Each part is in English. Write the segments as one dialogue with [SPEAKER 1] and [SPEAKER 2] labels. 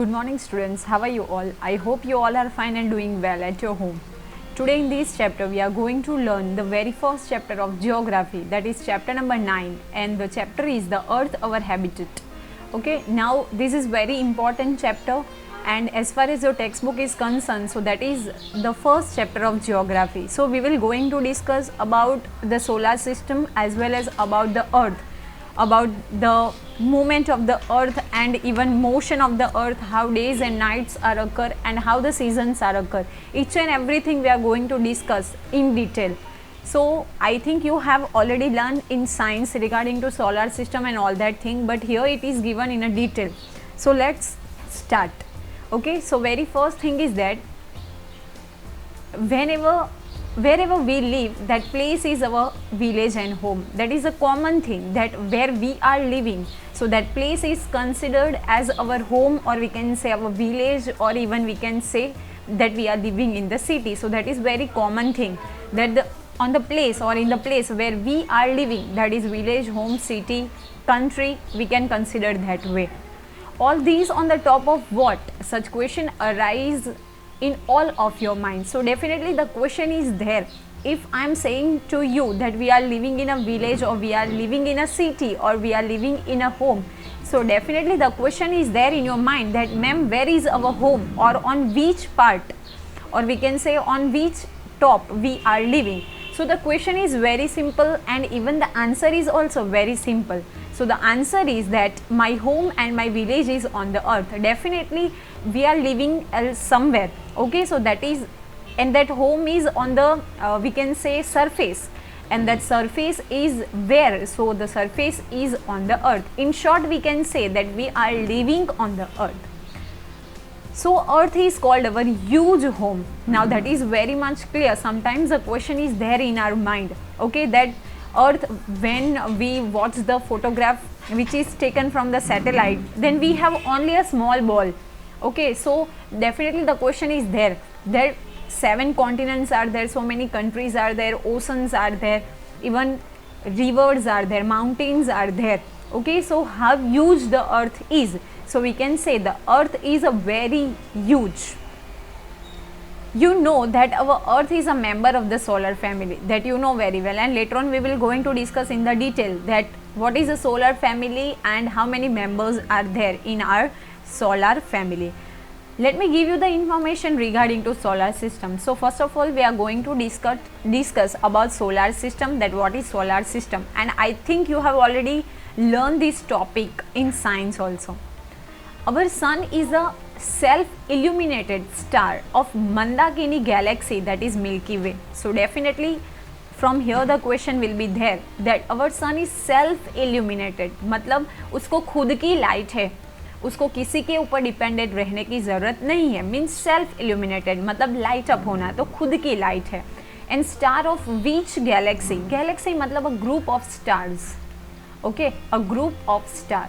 [SPEAKER 1] Good morning students, how are you all? I hope you all are fine and doing well at your home. Today in this chapter we are going to learn the very first chapter of geography, that is chapter number 9, and the chapter is the earth our habitat. Okay, now this is very important chapter, and as far as your textbook is concerned, so that is the first chapter of geography. So we will going to discuss about the solar system as well as about the earth, about the movement of the earth and even motion of the earth, how days and nights are occur and how the seasons are occur. Each and everything we are going to discuss in detail. So I think you have already learned in science regarding to solar system and all that thing, but here it is given in a detail. So let's start. Okay, so very first thing is that wherever we live, that place is our village and home. That is a common thing, that where we are living, so that place is considered as our home, or we can say our village, or even we can say that we are living in the city. So that is very common thing, that on the place or in the place where we are living, that is village, home, city, country, we can consider that way. All these on the top of what? Such question arise in all of your mind. So definitely the question is there. If I am saying to you that we are living in a village, or we are living in a city, or we are living in a home, so definitely the question is there in your mind that ma'am, where is our home, or on which part, or we can say on which top we are living. So the question is very simple, and even the answer is also very simple. So the answer is that my home and my village is on the earth. Definitely we are living somewhere. Okay, so that is, and that home is on the we can say surface, and that surface is where? So the surface is on the earth. In short, we can say that we are living on the earth. So earth is called our huge home. Now that is very much clear. Sometimes the question is there in our mind, okay, that earth, when we watch the photograph which is taken from the satellite, then we have only a small ball. Okay, so definitely the question is there, that 7 continents are there, so many countries are there, oceans are there, even rivers are there, mountains are there. Okay, so how huge the earth is. So we can say the earth is a very huge. You know that our earth is a member of the solar family, that you know very well, and later on we will going to discuss in the detail that what is a solar family and how many members are there in our solar family. Let me give you the information regarding to solar system. So first of all, we are going to discuss about solar system, that what is solar system, and I think you have already learned this topic in science also. Our sun is a self-illuminated star of Mandakini galaxy, that is Milky Way. So definitely from here the question will be there that our sun is self-illuminated, मतलब उसको खुद की light है, उसको किसी के ऊपर dependent रहने की ज़रूरत नहीं है. मीन्स सेल्फ इल्यूमिनेटेड मतलब लाइट अप होना, तो खुद की लाइट है. And star of which galaxy, galaxy मतलब a group of stars. Okay, a group of star.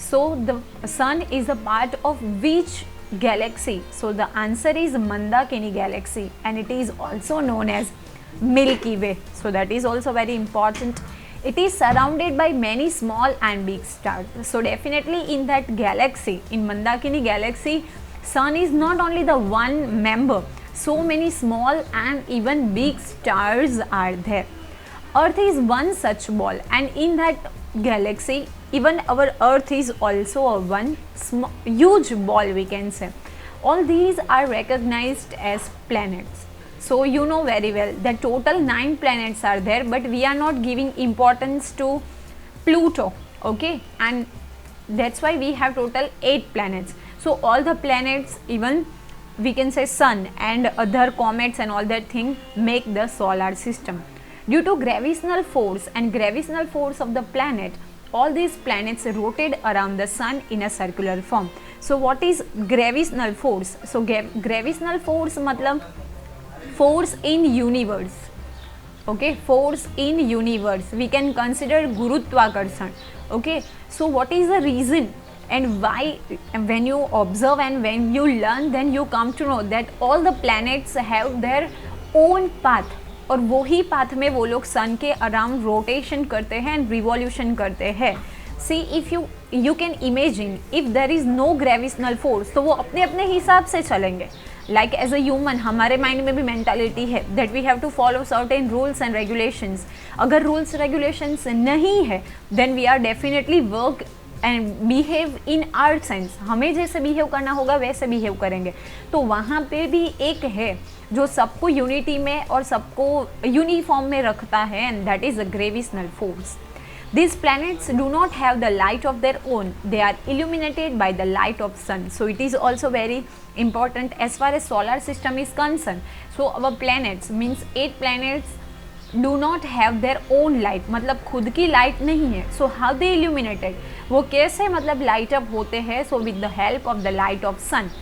[SPEAKER 1] So the sun is a part of which galaxy? So the answer is Mandakini galaxy, and it is also known as Milky Way. So that is also very important. It is surrounded by many small and big stars. So definitely in that galaxy, in Mandakini galaxy, sun is not only the one member, so many small and even big stars are there. Earth is one such ball, and in that galaxy, even our earth is also a one huge ball, we can say. All these are recognized as planets. So you know very well that total 9 planets are there, but we are not giving importance to Pluto. Okay, and that's why we have total 8 planets. So all the planets, even we can say sun and other comets and all that thing, make the solar system. Due to gravitational force and gravitational force of the planet, all these planets rotate around the sun in a circular form. So what is gravitational force? So gravitational force मतलब force in universe. Okay, force in universe. We can consider Gurutvakarsan. Okay, so what is the reason and why? When you observe and when you learn, then you come to know that all the planets have their own path. और वो ही path में वो लोग सन के around rotation करते हैं and revolution करते हैं. See if you can imagine if there is no gravitational force, तो वो अपने अपने हिसाब से चलेंगे. लाइक एज अ ह्यूमन हमारे माइंड में भी मेंटालिटी है that we have to follow certain rules and regulations. अगर रूल्स रेगुलेशंस नहीं है then we are definitely work and behave in our sense. हमें जैसे बिहेव करना होगा वैसे बिहेव करेंगे. तो वहाँ पे भी एक है जो सबको यूनिटी में और सबको यूनिफॉर्म में रखता है, and that is a gravitational force. These planets do not have the light of their own. They are illuminated by the light of sun. So it is also very important as far as solar system is concerned. So our planets means 8 planets do not have their own light. मतलब खुद की light नहीं है. So how they illuminated? वो कैसे मतलब light up होते हैं? So with the help of the light of sun.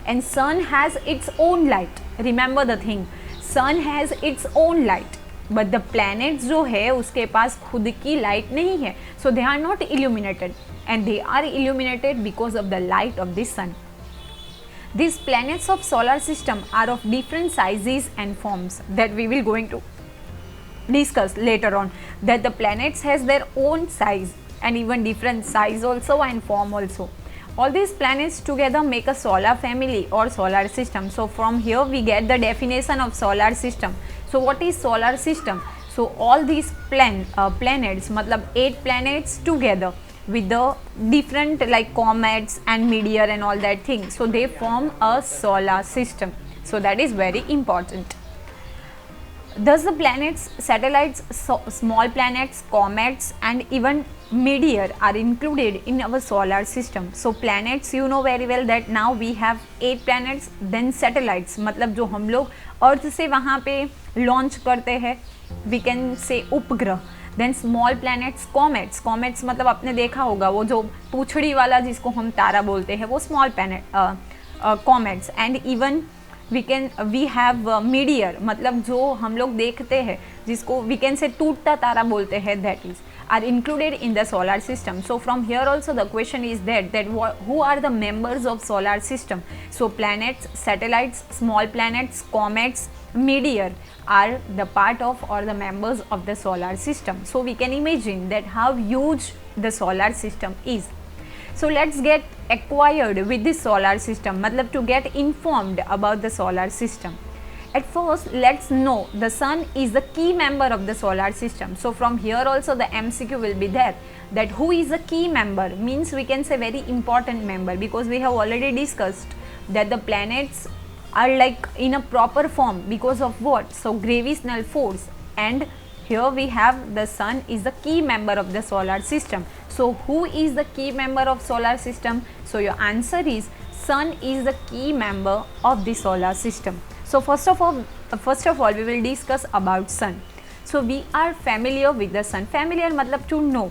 [SPEAKER 1] And sun has its own light. Remember the thing. Sun has its own light. But the planets जो है उसके पास खुद की लाइट नहीं है. So they are not illuminated and they are illuminated because of the light of the sun. These planets of solar system are of different sizes and forms that we will going to discuss later on, that the planets has their own size and even different size also and form also. All these planets together make a solar family or solar system. So from here we get the definition of solar system. So what is solar system? So all these planets मतलब 8 planets together with the different like comets and meteor and all that thing. So they form a solar system. So that is very important. Thus the planets, satellites, small planets, comets and even meteor are included in our solar system. So planets, you know very well that now we have 8 planets, then satellites मतलब जो हम लोग अर्थ से वहाँ पे launch करते हैं, we can say उपग्रह. Then small planets, comets. Comets मतलब आपने देखा होगा वो जो पूछड़ी वाला जिसको हम तारा बोलते हैं वो small planet comets. And even we have meteor मतलब जो हम लोग देखते हैं जिसको वी कैन से टूटता तारा बोलते हैं, that is are included in the solar system. So from here also the question is that who are the members of solar system. So planets, satellites, small planets, comets, meteor are the part of or the members of the solar system. So we can imagine that how huge the solar system is. So let's get acquired with this solar system, matlab to get informed about the solar system. At first let's know the sun is the key member of the solar system. So from here also the MCQ will be there, that who is a key member means we can say very important member, because we have already discussed that the planets are like in a proper form because of what? So gravitational force, and here we have the sun is the key member of the solar system. So who is the key member of solar system? So your answer is sun is the key member of the solar system. So first of all we will discuss about sun. So we are familiar with the sun. Familiar matlab to know.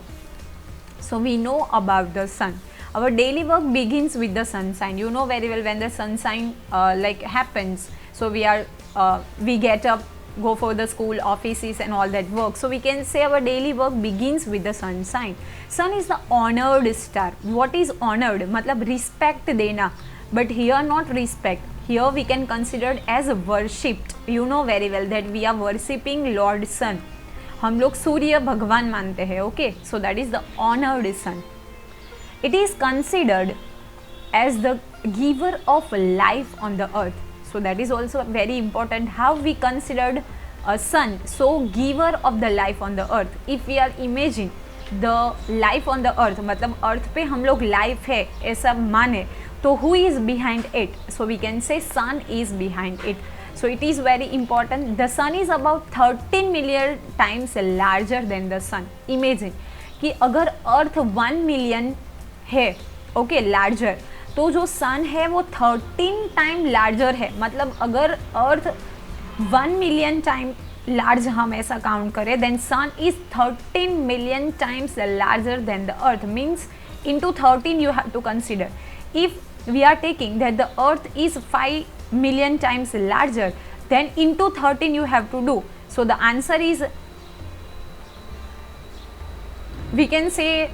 [SPEAKER 1] So we know about the sun. Our daily work begins with the sunshine. You know very well when the sunshine like happens. So we get up, go for the school, offices and all that work. So we can say our daily work begins with the sunshine. Sun is the honored star. What is honored? matlab respect dena. But here not respect. Here we can consider as worshipped. You know very well that we are worshipping Lord Sun. हम लोग सूर्य भगवान मानते हैं. Okay, so that is the honored sun. It is considered as the giver of life on the earth. So that is also very important how we considered a sun. So giver of the life on the earth. If we are imagining the life on the earth, मतलब earth पे हम लोग life है ऐसा माने, तो who is behind it? So we can say sun is behind it. So it is very important. The sun is about 13 million times larger than the sun. Imagine कि अगर earth 1 million है, okay, larger, तो जो sun है वो 13 time larger है. मतलब अगर earth 1 million टाइम large हम ऐसा काउंट करें, then sun is 13 million times larger than the earth. Means into 13 you have to consider. If we are taking that the earth is 5 million times larger, then into 13 you have to do. So the answer is, we can say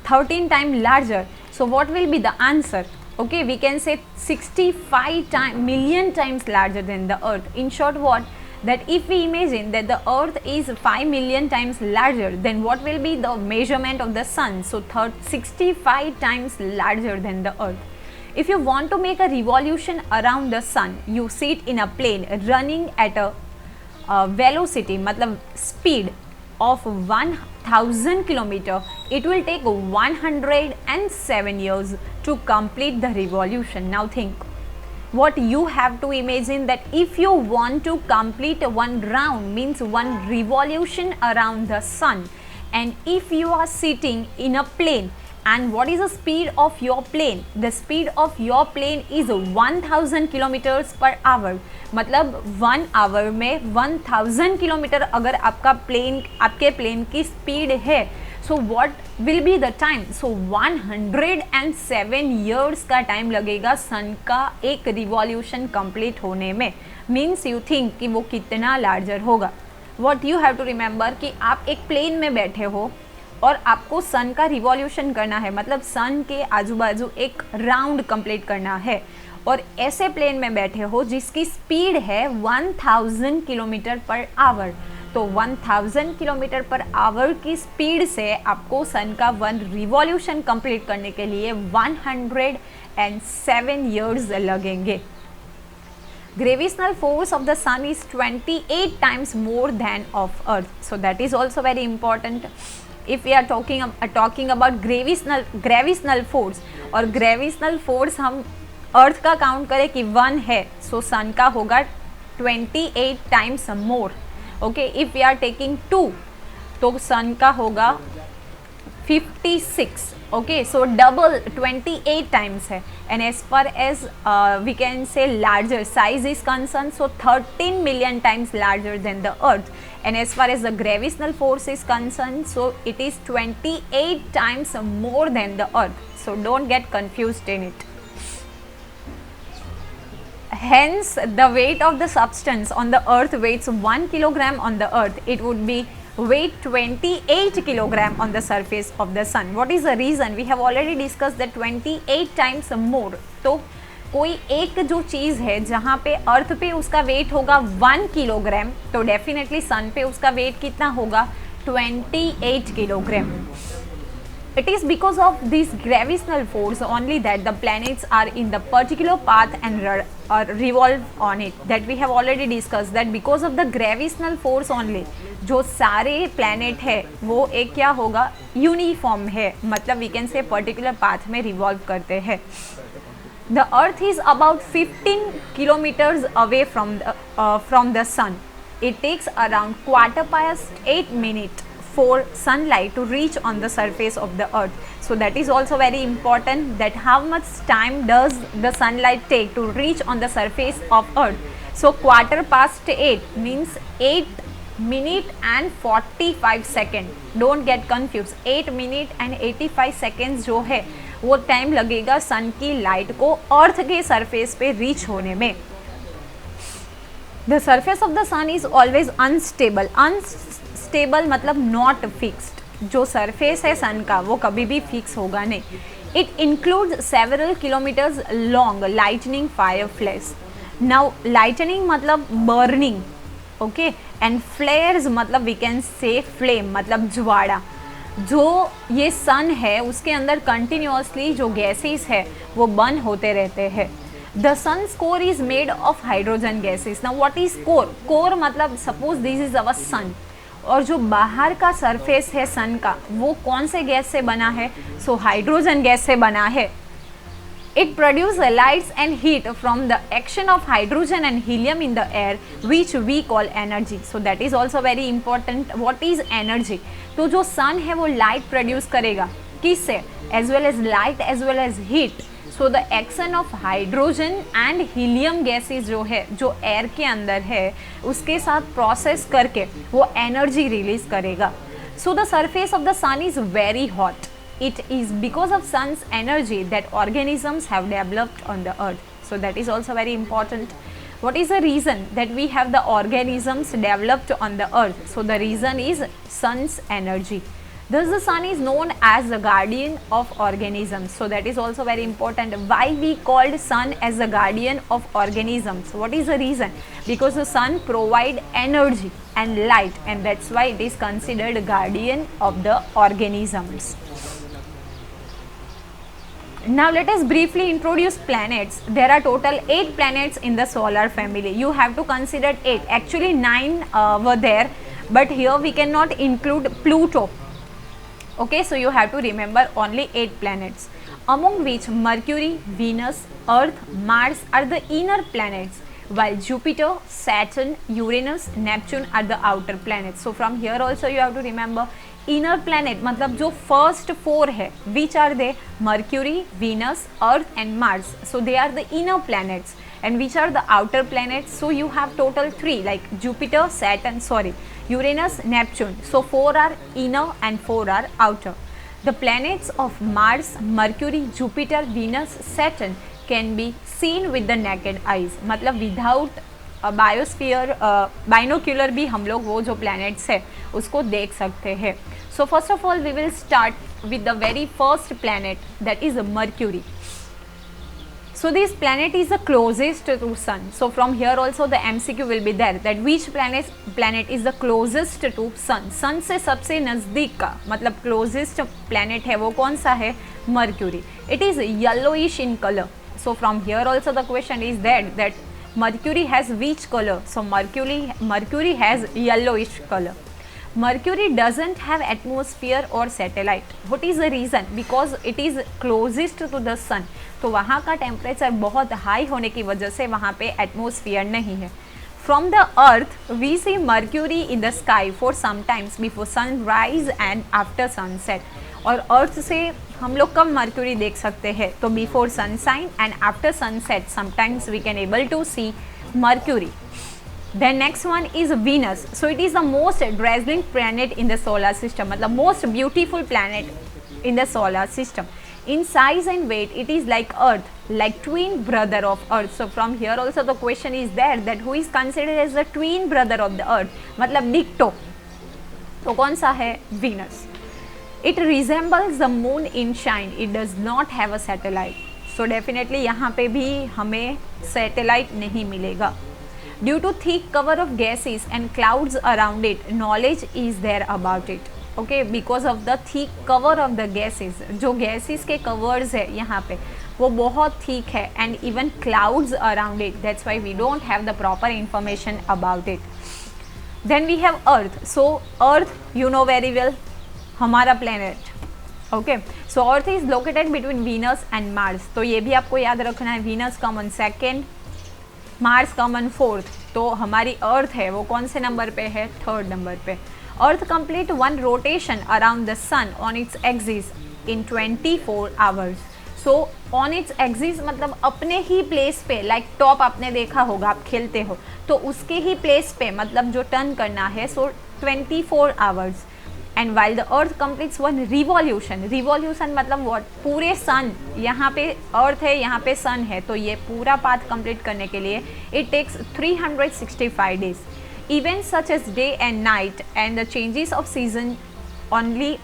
[SPEAKER 1] 13 times larger. So what will be the answer? Okay, we can say 65 million times larger than the earth. In short, what? that if we imagine that the earth is 5 million times larger, then what will be the measurement of the sun? So 65 times larger than the earth. If you want to make a revolution around the sun, you sit in a plane running at a velocity, मतलब speed of 1000 kilometer. It will take 107 years to complete the revolution. Now think what you have to imagine, that if you want to complete one round, means one revolution around the sun, and if you are sitting in a plane, and what is the speed of your plane? The speed of your plane is 1000 kilometers per hour. मतलब 1 our में 1000 kilometre अगर आपका plane, आपके plane की speed है, so what will be the time? So 107 years का time लगेगा सन का एक रिवॉल्यूशन कंप्लीट होने में. मीन्स यू थिंक कि वो कितना लार्जर होगा. What you have to remember कि आप एक प्लेन में बैठे हो और आपको सन का रिवॉल्यूशन करना है, मतलब सन के आजू बाजू एक राउंड कंप्लीट करना है, और ऐसे प्लेन में बैठे हो जिसकी स्पीड है 1000 किलोमीटर पर आवर. तो 1000 किलोमीटर पर आवर की स्पीड से आपको सन का वन रिवॉल्यूशन कंप्लीट करने के लिए 107 ईयर्स लगेंगे. Gravitational force of the sun is 28 times more than of earth. So that is also very important. If we are talking about gravitational force, और gravitational force हम अर्थ का काउंट करें कि 1 है, सो सन का होगा 28 times more. Okay, if we are taking 2 तो sun का होगा 56. ओके, सो डबल 28 टाइम्स है. And as far as we can say larger size is concern, so 13 million times larger than the earth. And as far as the gravitational force is concerned, so it is 28 times more than the earth. So don't get confused in it. Hence the weight of the substance on the earth weighs 1 kilogram on the earth. It would be weight 28 kilogram on the surface of the sun. What is the reason? We have already discussed that 28 times more. तो कोई एक जो चीज़ है जहाँ पे अर्थ पे उसका wait होगा 1 किलोग्राम, तो डेफिनेटली सन पे उसका वेट कितना होगा? 28 kilogram. It is because of this gravitational force only that the planets are in the particular path and revolve on it. That we have already discussed that because of the gravitational force only, जो सारे planet है वो एक क्या होगा? Uniform है, मतलब we can say particular path में revolve करते हैं. The earth is about 15 kilometers away from the sun. It takes around 8:15 for sunlight to reach on the surface of the earth. So that is also very important, that how much time does the sunlight take to reach on the surface of earth. So 8:15 means 8 minute and 45 second. Don't get confused. 8 minute and 85 seconds जो है वो time लगेगा सन की light को अर्थ के surface पे reach होने में. The surface of the sun is always unstable. Unstable मतलब नॉट फिक्स्ड. जो सरफेस है सन का वो कभी भी फिक्स होगा नहीं. It includes several kilometres long lightning fire flash. Now lightning मतलब बर्निंग, ओके, एंड फ्लेयर्स मतलब वी कैन से फ्लेम मतलब ज्वाड़ा. जो ये सन है उसके अंदर कंटिन्यूअसली जो गैसेस है वो बर्न होते रहते हैं. The sun's core is made of hydrogen gases. Now what is core? Core मतलब suppose this is our sun, और जो बाहर का सरफेस है सन का वो कौन से गैस से बना है? सो हाइड्रोजन गैस से बना है. It produces lights and heat from the action of hydrogen and helium in the air, which we call energy. So that is also very important. What is energy? तो जो sun है वो light produce करेगा किससे? As well as light as well as heat. So the action of hydrogen and helium gases जो है, जो air के अंदर है, उसके साथ process करके वो energy release करेगा. So the surface of the sun is very hot. It is because of sun's energy that organisms have developed on the earth. So that is also very important. What is the reason that we have the organisms developed on the earth? So the reason is sun's energy. Thus the sun is known as the guardian of organisms. So that is also very important. Why we called sun as the guardian of organisms? What is the reason? Because the sun provide energy and light, and that's why it is considered guardian of the organisms. Now let us briefly introduce planets. There are total 8 planets in the solar family. You have to consider 8. Actually 9 were there, but here we cannot include Pluto. Okay, so you have to remember only 8 planets, among which Mercury, Venus, Earth, Mars are the inner planets, while Jupiter, Saturn, Uranus, Neptune are the outer planets. So from here also you have to remember inner planet मतलब जो first 4 है, which are they? Mercury, Venus, Earth and Mars. So they are the inner planets. And which are the outer planets? So you have total 3 like Jupiter, Uranus, Neptune. So 4 are inner and 4 are outer. The planets of Mars, Mercury, Jupiter, Venus, Saturn can be seen with the naked eyes. मतलब without biosphere binocular भी हम लोग वो जो planets है उसको देख सकते हैं. So first of all we will start with the very first planet, that is Mercury. So this planet is the closest to sun. So from here also the MCQ will be there that which planet is the closest to sun. sun से सबसे नज़दीक का मतलब closest planet है वो कौन सा है? Mercury. It is yellowish in color. So from here also the question is that Mercury has which color? So Mercury has yellowish color. Mercury doesn't have atmosphere or satellite. What is the reason? Because it is closest to the sun. तो वहाँ का temperature बहुत high होने की वजह से वहाँ पे एटमोसफियर नहीं है. From the earth we see Mercury in the sky for sometimes before sunrise and after sunset. और अर्थ से हम लोग कब मर्क्यूरी देख सकते हैं? तो before sunshine and after sunset sometimes we can able to see Mercury. Then next one is Venus. So it is the most dazzling planet in the solar system, मतलब most beautiful planet in the solar system. In size and weight, it is like Earth, like twin brother of Earth. So from here also the question is there that who is considered as the twin brother of the Earth, मतलब डिक्टो. तो कौन सा है? Venus. It resembles the moon in shine. It does not have a satellite. So definitely यहाँ पे भी हमें satellite नहीं मिलेगा. Due to thick cover of gases and clouds around it, knowledge is there about it. Okay, because of the thick cover of the gases, जो gases के covers है यहाँ पे वो बहुत thick है and even clouds around it. That's why we don't have the proper information about it. Then we have Earth. So Earth, you know very well, हमारा planet. Okay, so Earth is located between Venus and Mars. तो ये भी आपको याद रखना है. Venus common second, Mars common fourth. तो हमारी अर्थ है वो कौन से नंबर पे है? थर्ड नंबर पे. Earth complete one rotation around the sun on its axis in 24 hours. So on its axis मतलब अपने ही प्लेस पे, लाइक टॉप आपने देखा होगा, आप खेलते हो तो उसके ही प्लेस पे मतलब जो टर्न करना है. सो 24 hours. And while the earth completes one revolution मतलब व्हाट? पूरे सन, यहाँ पे अर्थ है, यहाँ पे सन है, तो ये पूरा पाथ कंप्लीट करने के लिए it takes 365 days. Events such as day and night and the changes of season only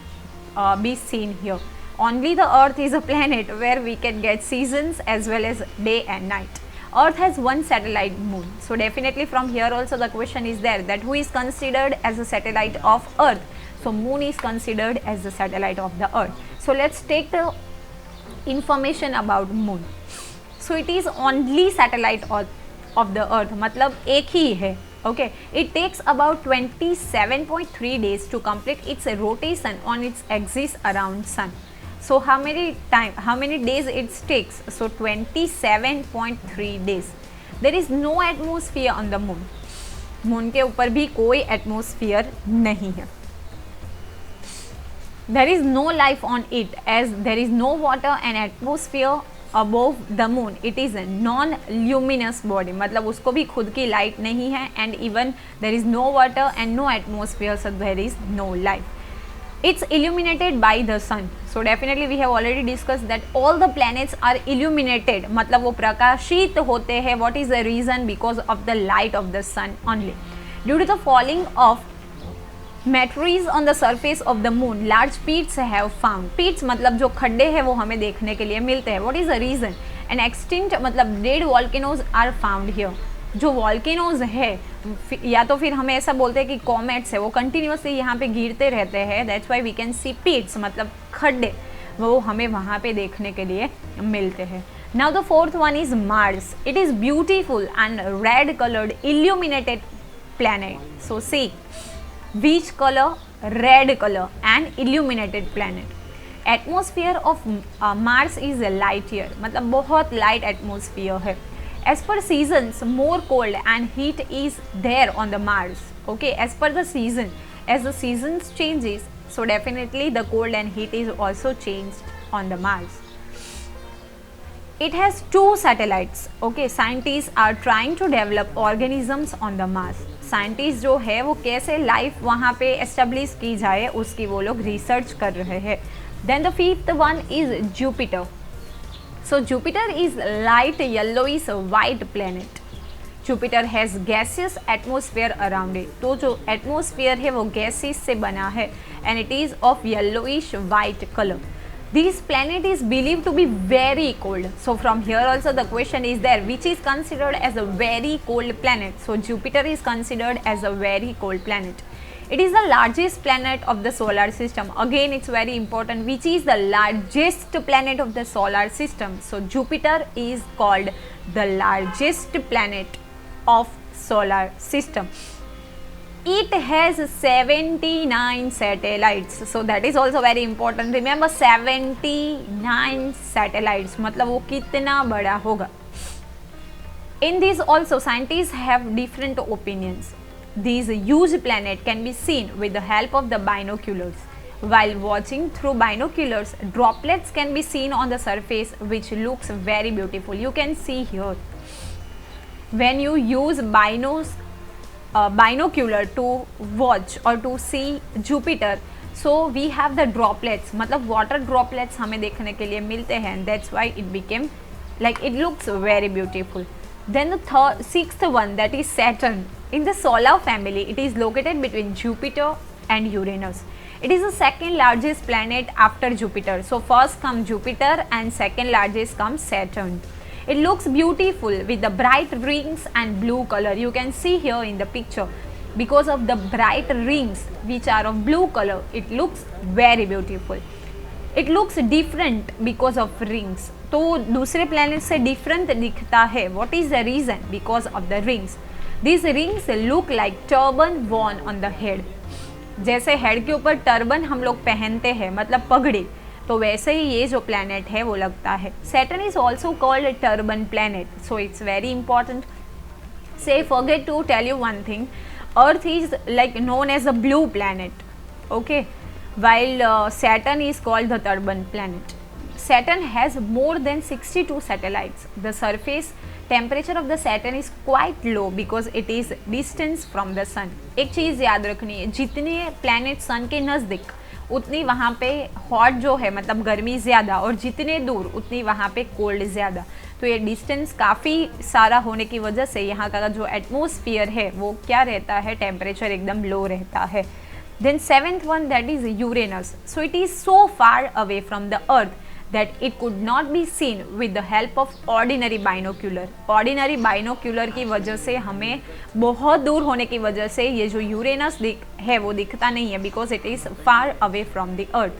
[SPEAKER 1] be seen here. Only the earth is a planet where we can get seasons as well as day and night. Earth has one satellite, moon. So definitely from here also the question is there that who is considered as a satellite of earth? So moon is considered as the satellite of the earth. So let's take the information about moon. So it is only satellite of the earth, मतलब एक ही है. Okay, it takes about 27.3 days to complete its rotation on its axis around sun. So how many days it takes? So 27.3 days. There is no atmosphere on the moon. Moon के ऊपर भी कोई atmosphere नहीं है. There is no life on it as there is no water and atmosphere above the moon. It is a non-luminous body, मतलब उसको भी खुद की लाइट नहीं है and even there is no water and no atmosphere, so there is no life. It's illuminated by the sun. So definitely we have already discussed that all the planets are illuminated, मतलब वो प्रकाशित होते हैं. What is the reason? Because of the light of the sun only. Due to the falling of meteors on the surface of the moon large pits have found. Pits मतलब जो खड्डे हैं वो हमें देखने के लिए मिलते हैं। What is the reason? And extinct मतलब dead volcanoes are found here. जो वॉल्केनोज है या तो फिर हमें ऐसा बोलते हैं कि कॉमेट्स है, वो कंटिन्यूसली यहाँ पे गिरते रहते हैं, that's why we can see pits मतलब खड्डे, वो हमें वहाँ पे देखने के लिए मिलते हैं। Now the fourth one is Mars. It is beautiful and red coloured illuminated planet. So see which color? Red color and illuminated planet. Atmosphere of Mars is a light year, मतलब बहुत light atmosphere है। As per seasons, more cold and heat is there on the Mars. Okay, as per the season, as the seasons changes, so definitely the cold and heat is also changed on the Mars. It has 2 satellites. Okay, scientists are trying to develop organisms on the Mars. Scientist जो है वो कैसे life वहाँ पे establish की जाए उसकी वो लोग रिसर्च कर रहे हैं। Then the fifth one is Jupiter. So Jupiter is light yellowish white planet. Jupiter has gaseous atmosphere around it. तो जो एटमोसफियर है वो गैसेस से बना है and it is of yellowish white colour. This planet is believed to be very cold. So from here also the question is there, which is considered as a very cold planet? So Jupiter is considered as a very cold planet. It is the largest planet of the solar system. Again it's very important, which is the largest planet of the solar system. So Jupiter is called the largest planet of solar system. It has 79 satellites, so that is also very important. Remember 79 satellites, मतलब वो कितना बड़ा होगा. In this also scientists have different opinions. These huge planet can be seen with the help of the binoculars. While watching through binoculars, droplets can be seen on the surface, which looks very beautiful. You can see here. When you use binocular to watch or to see Jupiter, so we have the droplets, मतलब water droplets हमें देखने के लिए मिलते हैं, that's why it became like it looks very beautiful. Then the sixth one, that is Saturn. In the solar family, it is located between Jupiter and Uranus. It is the second largest planet after Jupiter. So first comes Jupiter and second largest comes Saturn. It looks beautiful with the bright rings and blue color. You can see here in the picture, because of the bright rings which are of blue color, it looks very beautiful. It looks different because of rings. तो दूसरे planet से different दिखता है. What is the reason? Because of the rings. These rings look like turban worn on the head. जैसे head के ऊपर turban हम लोग पहनते हैं, मतलब पगड़ी, तो वैसे ही ये जो प्लैनेट है वो लगता है. Saturn is also called a turban planet, so it's very important. Say forget to tell you one thing, Earth is like known as a blue planet, okay, while Saturn is called the turban planet. Saturn has more than 62 satellites. The surface temperature of the Saturn is quite low because it is distance from the sun. एक चीज़ याद रखनी है, जितने planet सन के नज़दीक उतनी वहाँ पे हॉट जो है मतलब गर्मी ज़्यादा, और जितने दूर उतनी वहाँ पे कोल्ड ज़्यादा. तो ये डिस्टेंस काफ़ी सारा होने की वजह से यहाँ का जो एटमॉस्फेयर है वो क्या रहता है, टेम्परेचर एकदम लो रहता है. Then seventh one, that is Uranus. So it is so far away from the earth that it could not be seen with the help of ordinary binocular. Ordinary binocular की वजह से हमें बहुत दूर होने की वजह से ये जो यूरेनस है वो दिखता नहीं है, because it is far away from the earth.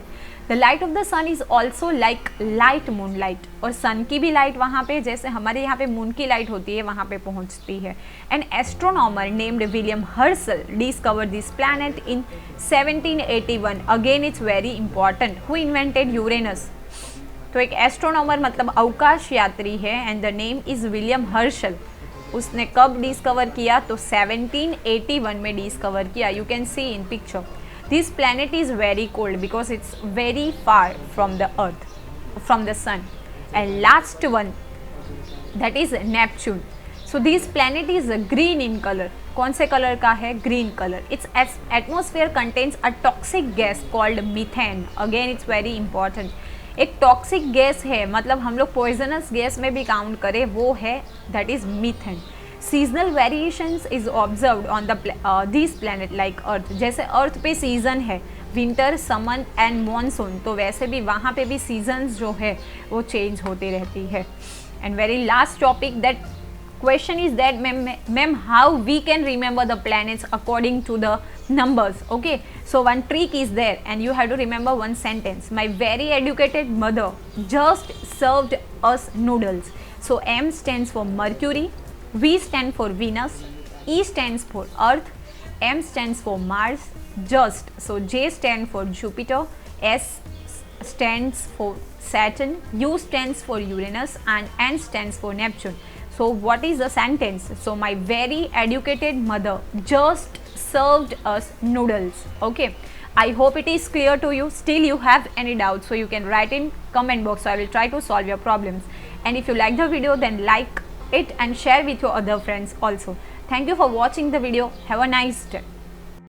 [SPEAKER 1] The light of the sun is also like light moonlight. और सन की भी लाइट वहाँ पे जैसे हमारे यहाँ पे मून की लाइट होती है वहाँ पे पहुँचती है. An astronomer named William Herschel discovered this planet in 1781. Again it's very important. Who invented Uranus? तो एक एस्ट्रोनॉमर मतलब अवकाश यात्री है and the name is William Herschel. उसने कब डिस्कवर किया? तो 1781 में डिस्कवर किया. You can see in picture. This planet is very cold because it's very far from the earth, from the sun. And last one, that is Neptune. So this planet is green in colour. कौन से colour का है? Green colour. Its atmosphere contains a toxic gas called methane. Again it's very important. एक toxic gas है, मतलब हम लोग poisonous gas में भी काउंट करें, वो है that is methane. Seasonal variations is observed on the this planet like earth. जैसे अर्थ पे सीजन है विंटर, समर एंड मॉनसून, तो वैसे भी वहाँ पे भी सीजन्स जो है वो चेंज होती रहती है। And very last topic that question is that ma'am how we can remember the planets according to the numbers. Okay, so one trick is there and you have to remember one sentence. My very educated mother just served us noodles. So M stands for Mercury, V stands for Venus, E stands for Earth, M stands for Mars, just, so J stands for Jupiter, S stands for Saturn, U stands for Uranus, and N stands for Neptune. So what is the sentence? So my very educated mother just served us noodles. Okay, I hope it is clear to you. Still you have any doubts, so you can write in comment box, so I will try to solve your problems. And if you like the video, then like it and share with your other friends also. Thank you for watching the video. Have a nice day.